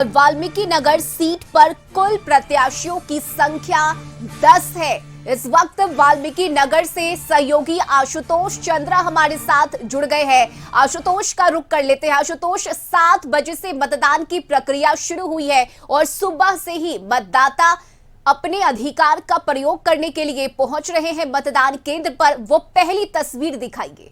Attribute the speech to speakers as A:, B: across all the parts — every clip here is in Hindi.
A: वाल्मीकि नगर सीट पर कुल प्रत्याशियों की संख्या 10 है। इस वक्त वाल्मीकि नगर से सहयोगी आशुतोष चंद्रा हमारे साथ जुड़ गए हैं। आशुतोष का रुख कर लेते हैं। आशुतोष, 7 बजे से मतदान की प्रक्रिया शुरू हुई है और सुबह से ही मतदाता अपने अधिकार का प्रयोग करने के लिए पहुंच रहे हैं मतदान केंद्र पर। वो पहली तस्वीर दिखाएंगे।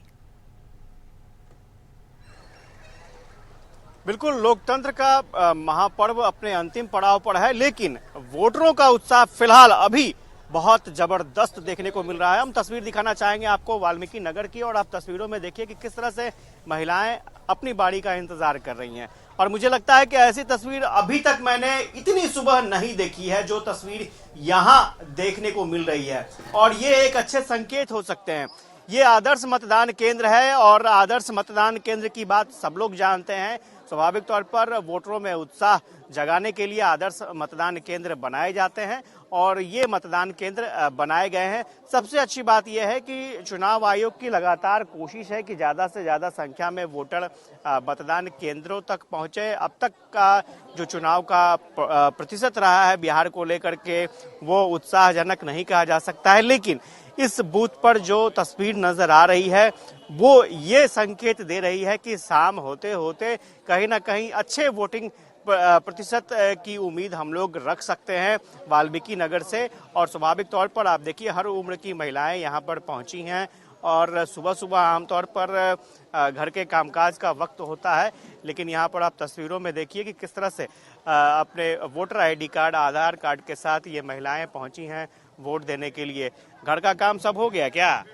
B: बिल्कुल, लोकतंत्र का महापर्व अपने अंतिम पड़ाव पर है, लेकिन वोटरों का उत्साह फिलहाल अभी बहुत जबरदस्त देखने को मिल रहा है। हम तस्वीर दिखाना चाहेंगे आपको वाल्मीकि नगर की, और आप तस्वीरों में देखिए कि किस तरह से महिलाएं अपनी बारी का इंतजार कर रही हैं। और मुझे लगता है कि ऐसी तस्वीर अभी तक मैंने इतनी सुबह नहीं देखी है जो तस्वीर यहाँ देखने को मिल रही है, और ये एक अच्छे संकेत हो सकते हैं। ये आदर्श मतदान केंद्र है और आदर्श मतदान केंद्र की बात सब लोग जानते हैं। स्वाभाविक तौर पर वोटरों में उत्साह जगाने के लिए आदर्श मतदान केंद्र बनाए जाते हैं और ये मतदान केंद्र बनाए गए हैं। सबसे अच्छी बात यह है कि चुनाव आयोग की लगातार कोशिश है कि ज़्यादा से ज़्यादा संख्या में वोटर मतदान केंद्रों तक पहुंचे। अब तक का जो चुनाव का प्रतिशत रहा है बिहार को लेकर के, वो उत्साहजनक नहीं कहा जा सकता है, लेकिन इस बूथ पर जो तस्वीर नजर आ रही है वो ये संकेत दे रही है कि शाम होते होते कहीं ना कहीं अच्छे वोटिंग प्रतिशत की उम्मीद हम लोग रख सकते हैं वाल्मीकि नगर से। और स्वाभाविक तौर पर आप देखिए हर उम्र की महिलाएं यहाँ पर पहुंची हैं, और सुबह सुबह आमतौर पर घर के कामकाज का वक्त होता है, लेकिन यहाँ पर आप तस्वीरों में देखिए कि किस तरह से अपने वोटर आईडी कार्ड, आधार कार्ड के साथ ये महिलाएं पहुंची हैं वोट देने के लिए। घर का काम सब हो गया क्या?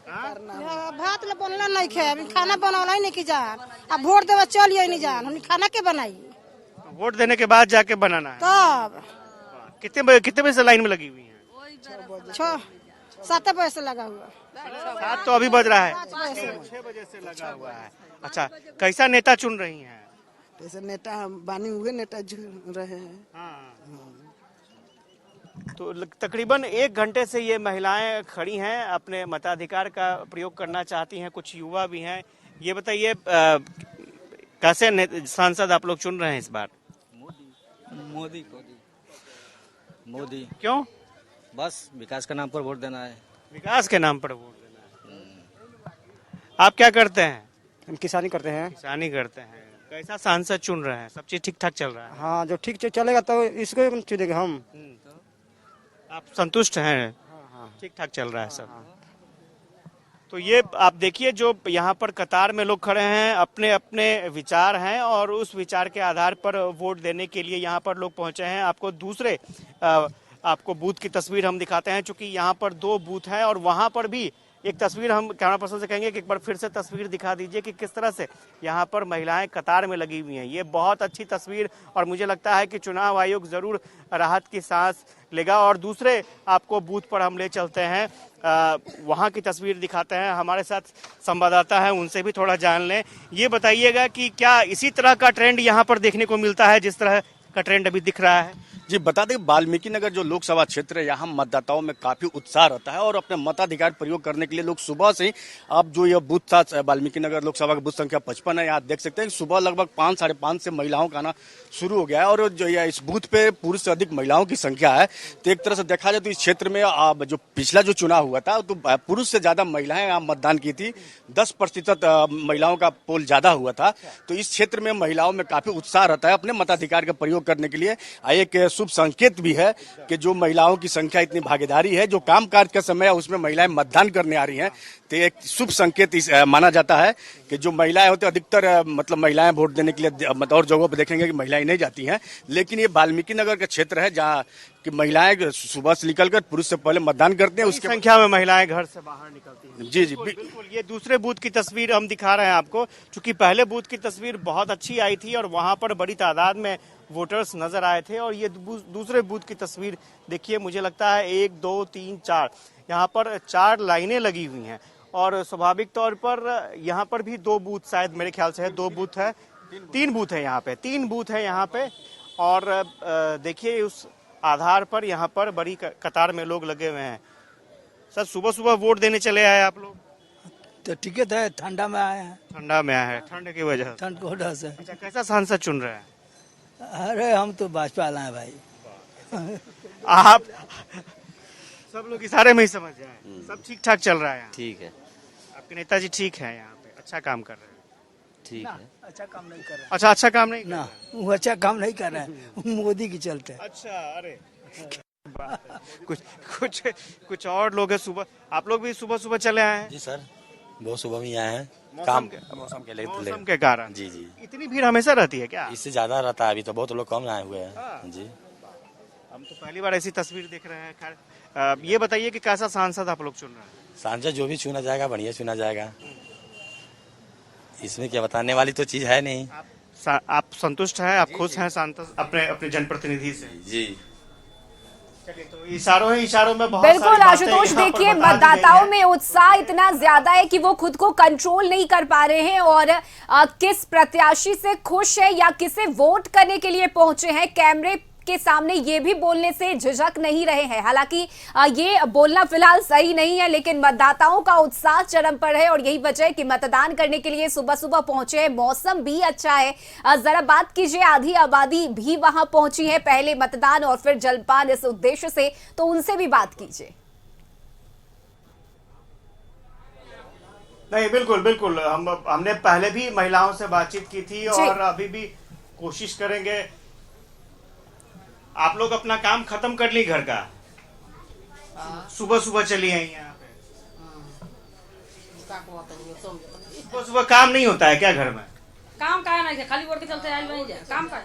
C: भात ले बनला नहीं खे, अभी खाना बनौला ही नहीं की जान। अब वोट देवे चलिए नहीं जान, हम खाना के बनाई।
B: वोट देने के बाद जाके बनाना है।
C: तब
B: कितने बजे से लाइन में लगी हुई है?
C: 7 बजे से लगा हुआ।
B: 7 तो अभी बज रहा है, 6 बजे से लगा हुआ है। अच्छा, कैसा नेता चुन रही हैं?
D: जैसे नेता हम बानी हुए नेता चुन रहे हैं।
B: हाँ। तो तकरीबन 1 घंटे से ये महिलाएं खड़ी हैं, अपने मताधिकार का प्रयोग करना चाहती हैं। कुछ युवा भी हैं। ये बताइए कैसे सांसद आप लोग चुन रहे हैं इस बार?
E: मोदी।
B: क्यों?
E: बस विकास का नाम पर वोट देना है।
B: विकास के नाम पर वोट देना है। आप क्या करते हैं?
F: हम किसानी करते हैं।
B: किसानी करते हैं। कैसा सांसद चुन रहे हैं? सब चीज ठीक ठाक चल रहा है?
F: हाँ, जो ठीक चलेगा तो इसको चुनेंगे हम।
B: आप संतुष्ट हैं?
F: हाँ।
B: ठीक ठाक चल रहा है सब। तो ये आप देखिए जो यहाँ पर कतार में लोग खड़े हैं, अपने अपने विचार हैं और उस विचार के आधार पर वोट देने के लिए यहाँ पर लोग पहुंचे हैं। आपको दूसरे आपको बूथ की तस्वीर हम दिखाते हैं, चूंकि यहाँ पर 2 बूथ हैं और वहाँ पर भी एक तस्वीर हम कैमरा पर्सन से कहेंगे कि एक बार फिर से तस्वीर दिखा दीजिए कि किस तरह से यहाँ पर महिलाएं कतार में लगी हुई हैं। ये बहुत अच्छी तस्वीर, और मुझे लगता है कि चुनाव आयोग जरूर राहत की सांस लेगा। और दूसरे आपको बूथ पर हम ले चलते हैं, वहाँ की तस्वीर दिखाते हैं। हमारे साथ संवाददाता हैं, उनसे भी थोड़ा जान लें। ये बताइएगा कि क्या इसी तरह का ट्रेंड यहाँ पर देखने को मिलता है जिस तरह का ट्रेंड अभी दिख रहा है?
G: जी, बता दें वाल्मीकि नगर जो लोकसभा क्षेत्र है, यहाँ मतदाताओं में काफी उत्साह रहता है और अपने मताधिकार प्रयोग करने के लिए लोग सुबह से, आप जो यह बूथ था वाल्मीकि नगर लोकसभा का बूथ संख्या 55 है, यहाँ देख सकते हैं कि सुबह लगभग 5 साढ़े 5 से महिलाओं का आना शुरू हो गया है। और जो इस बूथ पे पुरुष से अधिक महिलाओं की संख्या है। तो एक तरह से देखा जाए तो इस क्षेत्र में जो पिछला जो चुनाव हुआ था तो पुरुष से ज्यादा महिलाएं यहाँ मतदान की थी। 10% महिलाओं का पोल ज्यादा हुआ था। तो इस क्षेत्र में महिलाओं में काफी उत्साह रहता है अपने मताधिकार का प्रयोग करने के लिए। एक शुभ संकेत भी है कि जो महिलाओं की संख्या इतनी भागीदारी है, जो कामकाज का समय है उसमें महिलाएं मतदान करने आ रही हैं, तो एक शुभ संकेत माना जाता है कि जो महिलाएं होती अधिकतर मतलब महिलाएं वोट देने के लिए और जगहों पर देखेंगे कि महिलाएं नहीं जाती हैं, लेकिन ये वाल्मीकि नगर का क्षेत्र है जहाँ कि महिलाएं सुबह से निकलकर पुरुष से पहले मतदान करते हैं। उसकी
B: संख्या में महिलाएं घर से बाहर निकलती हैं।
G: जी जी
B: बिल्कुल। ये दूसरे बूथ की तस्वीर हम दिखा रहे हैं आपको, क्योंकि पहले बूथ की तस्वीर बहुत अच्छी आई थी और वहां पर बड़ी तादाद में वोटर्स नजर आए थे। और ये दूसरे बूथ की तस्वीर देखिए, मुझे लगता है 1 2 3 4 यहाँ पर 4 लाइनें लगी हुई हैं। और स्वाभाविक तौर पर यहाँ पर भी 2 बूथ, शायद मेरे ख्याल से है 2 बूथ है, 3 बूथ है यहाँ पे, 3 बूथ है यहाँ पे। और देखिए उस आधार पर यहाँ पर बड़ी कतार में लोग लगे हुए हैं। सर, सुबह सुबह वोट देने चले आए आप लोग?
D: तो ठीक है, ठंडा में आए हैं।
B: ठंडा में आए हैं, ठंड की वजह?
D: ठंड की वजह से।
B: अच्छा, कैसा सांसद चुन रहे हैं?
H: अरे हम तो भाजपा वाला है भाई।
B: आप सब लोग इशारे में ही समझ जाए, सब ठीक ठाक चल रहा है यहाँ।
E: ठीक है,
B: आपके नेताजी ठीक है, यहाँ पे अच्छा काम कर रहे हैं।
E: ठीक है।
H: अच्छा काम नहीं कर रहा
B: अच्छा अच्छा काम नहीं कर
H: ना,
B: रहे हैं।
H: वो अच्छा काम नहीं कर रहा है मोदी के चलते।
B: अच्छा, अरे बात है। कुछ कुछ कुछ और लोग हैं, सुबह आप लोग भी सुबह सुबह चले आए हैं
I: जी सर, बहुत सुबह में आए हैं
B: मौसम के मौसम के कारण।
I: जी जी,
B: इतनी भीड़ हमेशा रहती है क्या?
I: इससे ज्यादा रहता है, अभी तो बहुत लोग कम आए हुए
B: हाँ।
I: हैं जी।
B: हम तो पहली बार ऐसी तस्वीर देख रहे हैं। खैर ये बताइए कि कैसा सांसद आप लोग चुन रहे हैं?
I: सांसद जो भी चुना जाएगा बढ़िया चुना जाएगा, इसमें क्या बताने वाली तो चीज है नहीं।
B: आप संतुष्ट हैं, आप खुश हैं सांसद अपने अपने जनप्रतिनिधि से?
I: जी,
B: चलिए, तो इशारों में बहुत
A: बिल्कुल
B: सारी बातें
A: आशुतोष,
B: यहाँ पर
A: देखिए
B: बता दी गई
A: मतदाताओं
B: हैं।
A: में उत्साह इतना ज्यादा है कि वो खुद को कंट्रोल नहीं कर पा रहे हैं और किस प्रत्याशी से खुश है या किसे वोट करने के लिए पहुंचे हैं, कैमरे के सामने ये भी बोलने से झिझक नहीं रहे हैं। हालांकि ये बोलना फिलहाल सही नहीं है, लेकिन मतदाताओं का उत्साह चरम पर है और यही वजह है कि मतदान करने के लिए सुबह सुबह पहुंचे हैं। मौसम भी अच्छा है। जरा बात कीजिए, आधी आबादी भी वहां पहुंची है, पहले मतदान और फिर जलपान इस उद्देश्य से, तो उनसे भी बात कीजिए।
B: नहीं, बिल्कुल बिल्कुल, हमने पहले भी महिलाओं से बातचीत की थी और अभी भी कोशिश करेंगे। आप लोग अपना काम खत्म कर ली घर का, सुबह सुबह चली आई यहाँ पे। सुबह सुबह काम नहीं होता है क्या घर में?
J: काम का नहीं है, खाली वोट के चलते आइल नहीं जा काम का।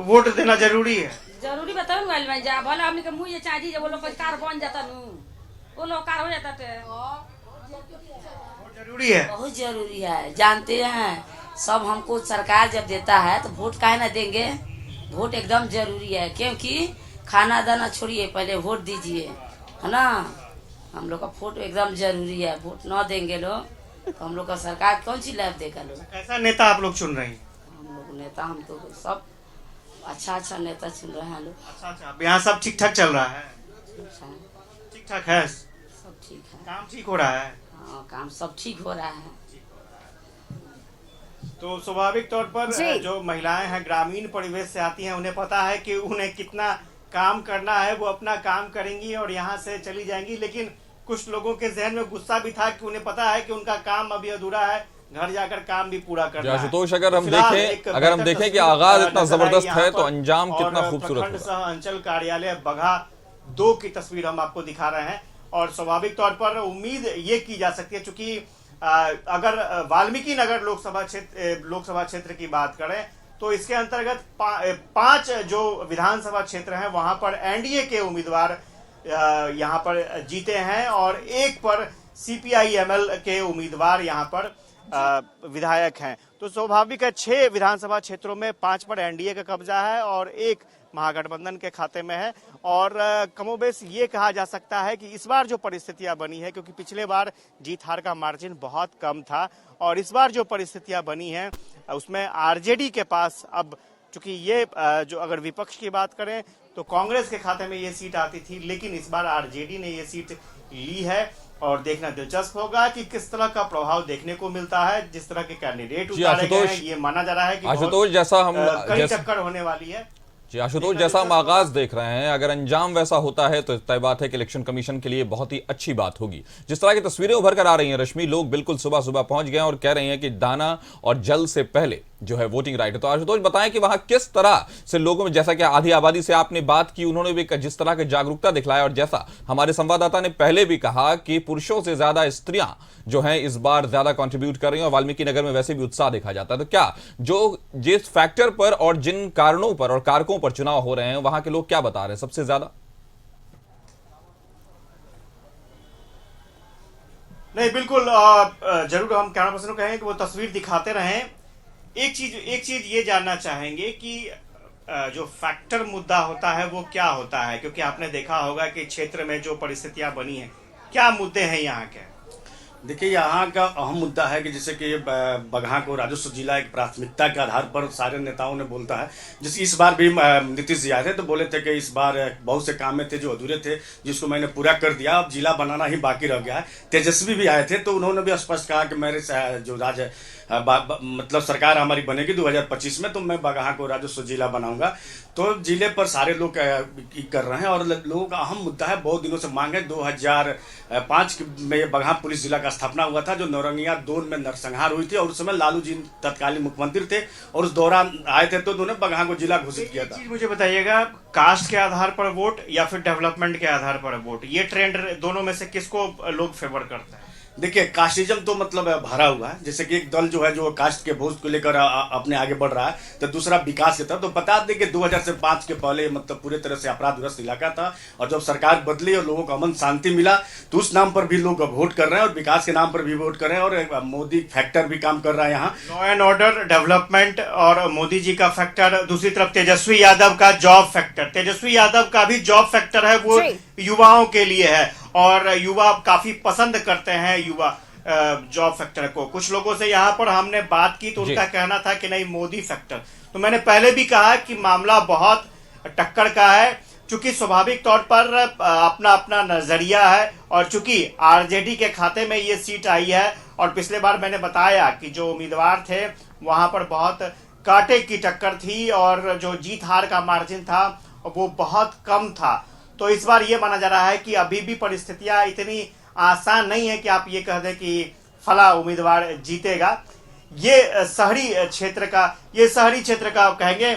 B: वोट देना जरूरी है।
J: जरूरी बताओ ना आइल नहीं जा, भले हमनी के मुंह ये चाची जे वो लोग कार बन जाता नु, वो लोग कार हो जाता थे।
B: वोट जरूरी है,
K: बहुत जरूरी है। जानते हैं सब, हमको सरकार जब देता है तो वोट काहे ना देंगे। वोट एकदम जरूरी है, क्योंकि खाना दाना छोड़िए, पहले वोट दीजिए, है ना। हम लोग का वोट एकदम जरूरी है। वोट न देंगे लोग तो हम लोग का सरकार कौन सी लाभ देगा लोग।
B: कैसा नेता आप लोग चुन रहे हैं?
K: हम लोग नेता, हम तो सब अच्छा अच्छा नेता चुन रहे हैं लोग।
B: अच्छा अच्छा, अब यहाँ सब ठीक ठाक चल रहा है? ठीक ठाक है,
K: सब ठीक है,
B: काम ठीक हो रहा है?
K: हाँ, काम सब ठीक हो रहा है।
B: तो स्वाभाविक तौर पर जो महिलाएं हैं ग्रामीण परिवेश से आती हैं, उन्हें पता है कि उन्हें कितना काम करना है, वो अपना काम करेंगी और यहाँ से चली जाएंगी। लेकिन कुछ लोगों के जहन में गुस्सा भी था कि उन्हें पता है कि उनका काम अभी अधूरा है, घर जाकर काम भी पूरा करना है।
L: आशुतोष, अगर हम देखें कि आगाज इतना जबरदस्त है तो अंजाम कितना खूबसूरत
B: प्रखंड सह अंचल कार्यालय बगहा 2 की तस्वीर हम आपको दिखा रहे हैं। और स्वाभाविक तौर पर उम्मीद ये की जा सकती है, चूंकि अगर वाल्मीकि नगर लोकसभा क्षेत्र की बात करें तो इसके अंतर्गत 5 जो विधानसभा क्षेत्र हैं वहां पर एनडीए के उम्मीदवार यहां पर जीते हैं और 1 पर सीपीआई-एमएल के उम्मीदवार यहां पर विधायक हैं। तो स्वाभाविक है 6 विधानसभा क्षेत्रों में 5 पर एनडीए का कब्जा है और 1 महागठबंधन के खाते में है। और कमोबेश ये कहा जा सकता है कि इस बार जो परिस्थितियां बनी है, क्योंकि पिछले बार जीत हार का मार्जिन बहुत कम था और इस बार जो परिस्थितियां बनी हैं उसमें आरजेडी के पास अब, चूंकि ये जो अगर विपक्ष की बात करें तो कांग्रेस के खाते में ये सीट आती थी, लेकिन इस बार आरजेडी ने ये सीट ली है और देखना दिलचस्प होगा कि किस तरह का प्रभाव देखने को मिलता है। जिस तरह के कैंडिडेट उतारे गए हैं, ये माना जा रहा है कि
L: आशुतोष जैसा हम
B: कड़ी टक्कर होने वाली है।
L: जी आशुतोष, जैसा हम आगाज देख रहे हैं, अगर अंजाम वैसा होता है तो तय बात है कि इलेक्शन कमीशन के लिए बहुत ही अच्छी बात होगी। जिस तरह की तस्वीरें उभर कर आ रही हैं रश्मि, लोग बिल्कुल सुबह सुबह पहुंच गए और कह रहे हैं कि दाना और जल से पहले जो है वोटिंग राइट है। तो आशुतोष बताएं कि वहां किस तरह से लोगों में, जैसा कि आधी आबादी से आपने बात की, उन्होंने भी जिस तरह की जागरूकता दिखलाया और जैसा हमारे संवाददाता ने पहले भी कहा कि पुरुषों से ज्यादा स्त्रियां जो हैं इस बार ज्यादा कंट्रीब्यूट कर रही हैं और वाल्मीकि नगर में वैसे भी उत्साह देखा जाता है। तो क्या जो जिस फैक्टर पर और जिन कारणों पर और कारकों पर चुनाव हो रहे हैं वहां के लोग क्या बता रहे हैं सबसे ज्यादा?
B: नहीं, बिल्कुल जरूर हम कैमरा पर्सन को कहेंगे कि वो तस्वीर दिखाते रहें। एक चीज ये जानना चाहेंगे कि जो फैक्टर मुद्दा होता है वो क्या होता है, क्योंकि आपने देखा होगा कि क्षेत्र में जो परिस्थितियां बनी हैं, क्या मुद्दे हैं यहाँ के?
G: देखिए, यहाँ का अहम मुद्दा है कि जैसे कि बगहा को राजस्व जिला एक प्राथमिकता के आधार पर सारे नेताओं ने बोलता है। जैसे इस बार भी नीतीश जी आए थे तो बोले थे कि इस बार बहुत से काम में थे जो अधूरे थे, जिसको मैंने पूरा कर दिया, अब जिला बनाना ही बाकी रह गया है। तेजस्वी भी आए थे तो उन्होंने भी स्पष्ट कहा कि मेरे जो मतलब सरकार हमारी बनेगी 2025 में, तो मैं बगहा को राजस्व जिला बनाऊंगा। तो जिले पर सारे लोग कर रहे हैं और लोगों का अहम मुद्दा है, बहुत दिनों से मांग है। 2005 में बगहा पुलिस जिला का स्थापना हुआ था, जो नौरंगिया दोन में नरसंहार हुई थी और उस समय लालू जी तत्कालीन मुख्यमंत्री थे और उस दौरान आए थे, तो उन्होंने बगहा को जिला घोषित किया था।
B: मुझे बताइएगा, कास्ट के आधार पर वोट या फिर डेवलपमेंट के आधार पर वोट, ये ट्रेंड दोनों में से किसको लोग फेवर करते हैं?
G: देखिए, कास्टिज्म तो मतलब भरा हुआ है। जैसे कि एक दल जो है जो कास्ट के वोट को लेकर अपने आगे बढ़ रहा है, तो दूसरा विकास की तरफ। तो बता दें कि 2005 के पहले मतलब पूरे तरह से अपराधग्रस्त इलाका था और जब सरकार बदली और लोगों को अमन शांति मिला, तो उस नाम पर भी लोग वोट कर रहे हैं और विकास के नाम पर भी वोट कर रहे हैं और मोदी फैक्टर भी काम कर रहा है यहाँ।
B: लॉ एंड ऑर्डर, डेवलपमेंट और मोदी जी का फैक्टर, दूसरी तरफ तेजस्वी यादव का जॉब फैक्टर। तेजस्वी यादव का भी जॉब फैक्टर है, वो युवाओं के लिए है और युवा काफी पसंद करते हैं युवा जॉब फैक्टर को। कुछ लोगों से यहाँ पर हमने बात की तो उनका कहना था कि नहीं, मोदी फैक्टर। तो मैंने पहले भी कहा कि मामला बहुत टक्कर का है, चूंकि स्वाभाविक तौर पर अपना अपना नजरिया है और चूंकि आरजेडी के खाते में ये सीट आई है और पिछले बार मैंने बताया कि जो उम्मीदवार थे वहां पर बहुत कांटे की टक्कर थी और जो जीत हार का मार्जिन था वो बहुत कम था। तो इस बार ये माना जा रहा है कि अभी भी परिस्थितियां इतनी आसान नहीं है कि आप ये कह दें कि फला उम्मीदवार जीतेगा। ये शहरी क्षेत्र का आप कहेंगे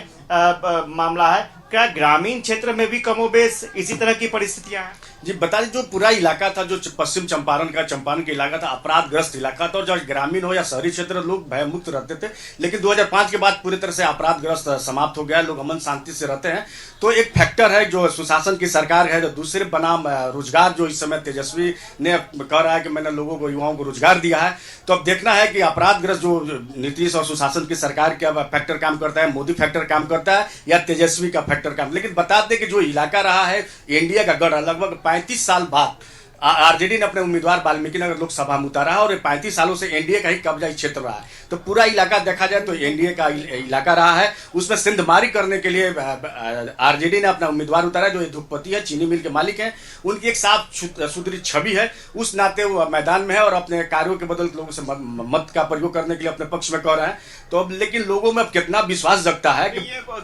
B: मामला है। क्या ग्रामीण क्षेत्र में भी कमोबेश इसी तरह की परिस्थितियां हैं?
G: जी बता दें, जो पूरा इलाका था, जो पश्चिम चंपारण का इलाका था, अपराधग्रस्त इलाका था और जो ग्रामीण हो या शहरी क्षेत्र लोग भयमुक्त रहते थे। लेकिन 2005 के बाद पूरी तरह से अपराधग्रस्त समाप्त हो गया, लोग अमन शांति से रहते हैं। तो एक फैक्टर है जो सुशासन की सरकार है, जो दूसरे बनाम रोजगार, जो इस समय तेजस्वी ने कह रहा है कि मैंने लोगों को, युवाओं को रोजगार दिया है। तो अब देखना है कि अपराधग्रस्त जो नीतीश और सुशासन की सरकार का फैक्टर काम करता है, मोदी फैक्टर काम करता है या तेजस्वी का फैक्टर काम। लेकिन बता दें कि जो इलाका रहा है एनडीए का गढ़, लगभग 35 साल बाद आरजेडी ने अपने उम्मीदवार वाल्मीकि नगर लोकसभा में उतारा है और 35 सालों से एनडीए का ही कब्जा क्षेत्र रहा है। तो पूरा इलाका देखा जाए तो एनडीए का इलाका रहा है। उसमें सिंधमारी करने के लिए आरजेडी ने अपना उम्मीदवार उतारा, जो धूपपति है, चीनी मिल के मालिक हैं। उनकी एक साफ सुथरी छवि है, उस नाते वो मैदान में है और अपने कार्यों के बदले लोगों से मत का प्रयोग करने के लिए अपने पक्ष में कह रहे हैं। तो अब लेकिन लोगों में कितना विश्वास जगता है कि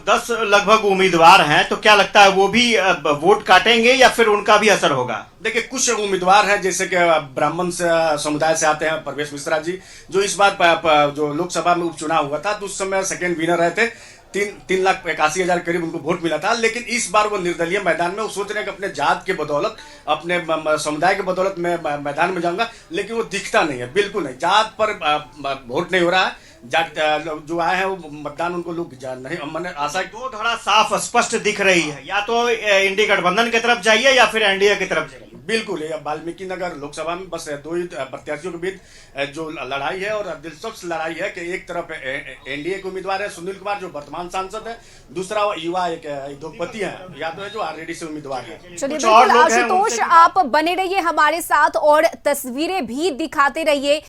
B: 10 लगभग उम्मीदवार हैं, तो क्या लगता है वो भी वोट काटेंगे या फिर उनका भी असर होगा?
G: देखिए, कुछ उम्मीदवार हैं जैसे कि ब्राह्मण समुदाय से आते हैं परवेश मिश्रा जी, जो इस बार जो लोकसभा में उपचुनाव हुआ था तो उस समय सेकेंड विनर रहे थे। 3,81,000 करीब उनको वोट मिला था। लेकिन इस बार वो निर्दलीय मैदान में, वो सोच रहे हैं कि अपने जात के बदौलत, अपने समुदाय के बदौलत मैं मैदान में जाऊंगा, लेकिन वो दिखता नहीं है, बिल्कुल नहीं। जात पर वोट नहीं हो रहा है, जाट जो आए हैं वो मतदान उनको लोग नहीं, मैंने आशा
B: दो धड़ा साफ स्पष्ट दिख रही है, या तो इंडी गठबंधन की तरफ जाइए या फिर एनडीए की तरफ जाइए।
G: बिल्कुल, ये वाल्मीकि नगर लोकसभा में बस दो ही प्रत्याशियों के बीच जो लड़ाई है और दिलचस्प लड़ाई है कि एक तरफ एनडीए के उम्मीदवार है सुनील कुमार, जो वर्तमान सांसद है, दूसरा युवा एक उद्योगपति है यादव है, जो आरजेडी से उम्मीदवार है।
A: चलिए, बिल्कुल आशुतोष, आप बने रहिए हमारे साथ और तस्वीरें भी दिखाते रहिए।